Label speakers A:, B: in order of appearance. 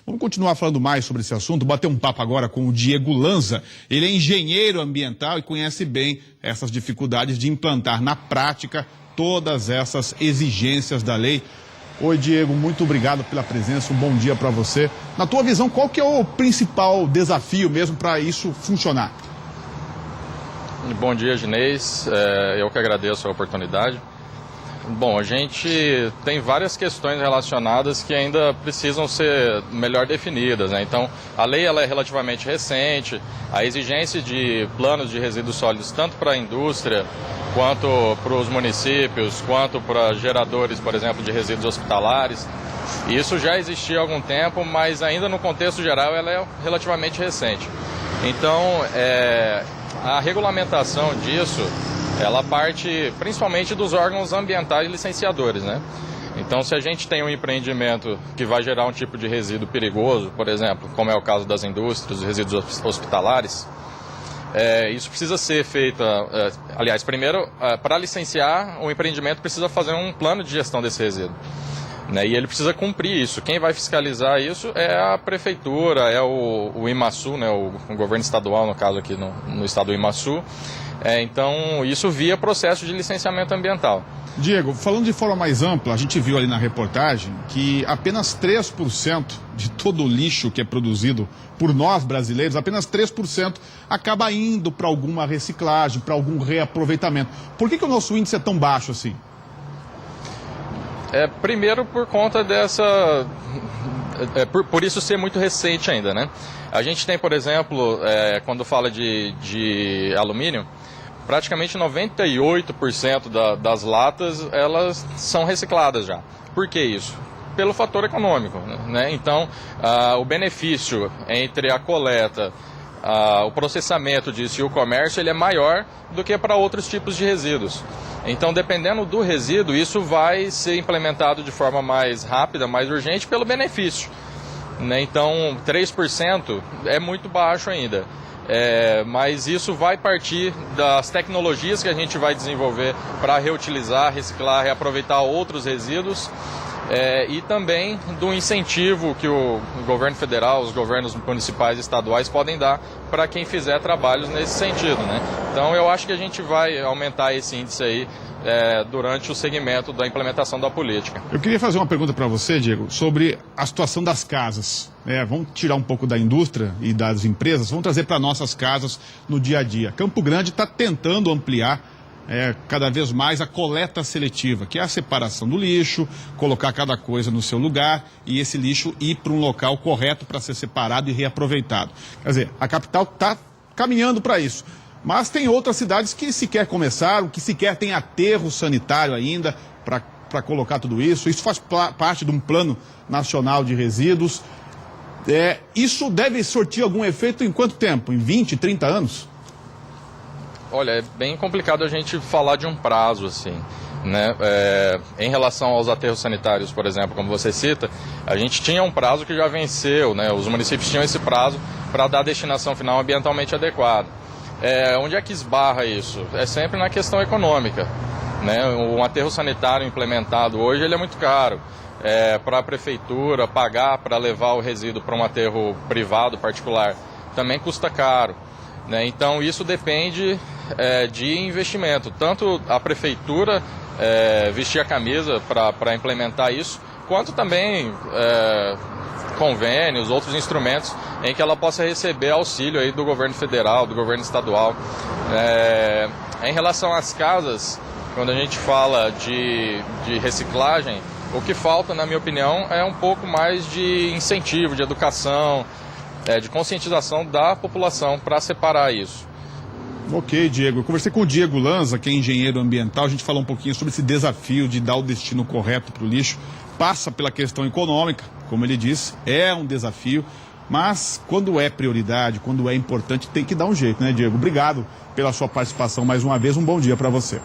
A: Vamos continuar falando mais sobre esse assunto, bater um papo agora com o Diego Lanza. Ele é engenheiro ambiental e conhece bem essas dificuldades de implantar na prática todas essas exigências da lei. Oi, Diego, muito obrigado pela presença, um bom dia para você. Na tua visão, qual que é o principal desafio mesmo para isso funcionar?
B: Bom dia, Ginês. Eu que agradeço a oportunidade. Bom, a gente tem várias questões relacionadas que ainda precisam ser melhor definidas, né? Então, a lei ela é relativamente recente, a exigência de planos de resíduos sólidos, tanto para a indústria, quanto para os municípios, quanto para geradores, por exemplo, de resíduos hospitalares. Isso já existia há algum tempo, mas ainda no contexto geral ela é relativamente recente. Então, a regulamentação disso, ela parte principalmente dos órgãos ambientais licenciadores, né? Então, se a gente tem um empreendimento que vai gerar um tipo de resíduo perigoso, por exemplo, como é o caso das indústrias, os resíduos hospitalares, isso precisa ser feito, aliás, primeiro, para licenciar o empreendimento precisa fazer um plano de gestão desse resíduo, né? E ele precisa cumprir isso. Quem vai fiscalizar isso é a prefeitura, é o IMASU, né? O governo estadual, no caso aqui no estado do IMASU. Então, isso via processo de licenciamento ambiental.
A: Diego, falando de forma mais ampla, a gente viu ali na reportagem que apenas 3% de todo o lixo que é produzido por nós brasileiros, apenas 3% acaba indo para alguma reciclagem, para algum reaproveitamento. Por que o nosso índice é tão baixo assim?
B: Primeiro por conta dessa... por isso ser muito recente ainda, né? A gente tem, por exemplo, quando fala de alumínio, praticamente 98% das latas, elas são recicladas já. Por que isso? Pelo fator econômico, né? Então, o benefício entre a coleta, o processamento disso e o comércio, ele é maior do que para outros tipos de resíduos. Então, dependendo do resíduo, isso vai ser implementado de forma mais rápida, mais urgente, pelo benefício, né? Então, 3% é muito baixo ainda. Mas isso vai partir das tecnologias que a gente vai desenvolver para reutilizar, reciclar, reaproveitar outros resíduos, e também do incentivo que o governo federal, os governos municipais e estaduais podem dar para quem fizer trabalhos nesse sentido, né? Então eu acho que a gente vai aumentar esse índice aí durante o segmento da implementação da política.
A: Eu queria fazer uma pergunta para você, Diego, sobre a situação das casas. Vamos tirar um pouco da indústria e das empresas, vamos trazer para nossas casas no dia a dia. Campo Grande está tentando ampliar cada vez mais a coleta seletiva, que é a separação do lixo, colocar cada coisa no seu lugar e esse lixo ir para um local correto para ser separado e reaproveitado. Quer dizer, a capital está caminhando para isso. Mas tem outras cidades que sequer começaram, que sequer tem aterro sanitário ainda para colocar tudo isso. Isso faz parte de um plano nacional de resíduos. Isso deve surtir algum efeito em quanto tempo? Em 20, 30 anos?
B: Olha, é bem complicado a gente falar de um prazo assim, né? Em relação aos aterros sanitários, por exemplo, como você cita, a gente tinha um prazo que já venceu, né? Os municípios tinham esse prazo para dar a destinação final ambientalmente adequada. Onde é que esbarra isso? É sempre na questão econômica, né? Um aterro sanitário implementado hoje ele é muito caro. Para a prefeitura pagar para levar o resíduo para um aterro privado, particular, também custa caro, né? Então isso depende de investimento. Tanto a prefeitura vestir a camisa para implementar isso, quanto também convênios, outros instrumentos em que ela possa receber auxílio aí do governo federal, do governo estadual. Em relação às casas, quando a gente fala de reciclagem, o que falta, na minha opinião, é um pouco mais de incentivo, de educação, de conscientização da população para separar isso.
A: Ok, Diego. Eu conversei com o Diego Lanza, que é engenheiro ambiental. A gente falou um pouquinho sobre esse desafio de dar o destino correto para o lixo. Passa pela questão econômica, como ele disse, é um desafio. Mas quando é prioridade, quando é importante, tem que dar um jeito, né, Diego? Obrigado pela sua participação mais uma vez. Um bom dia para você.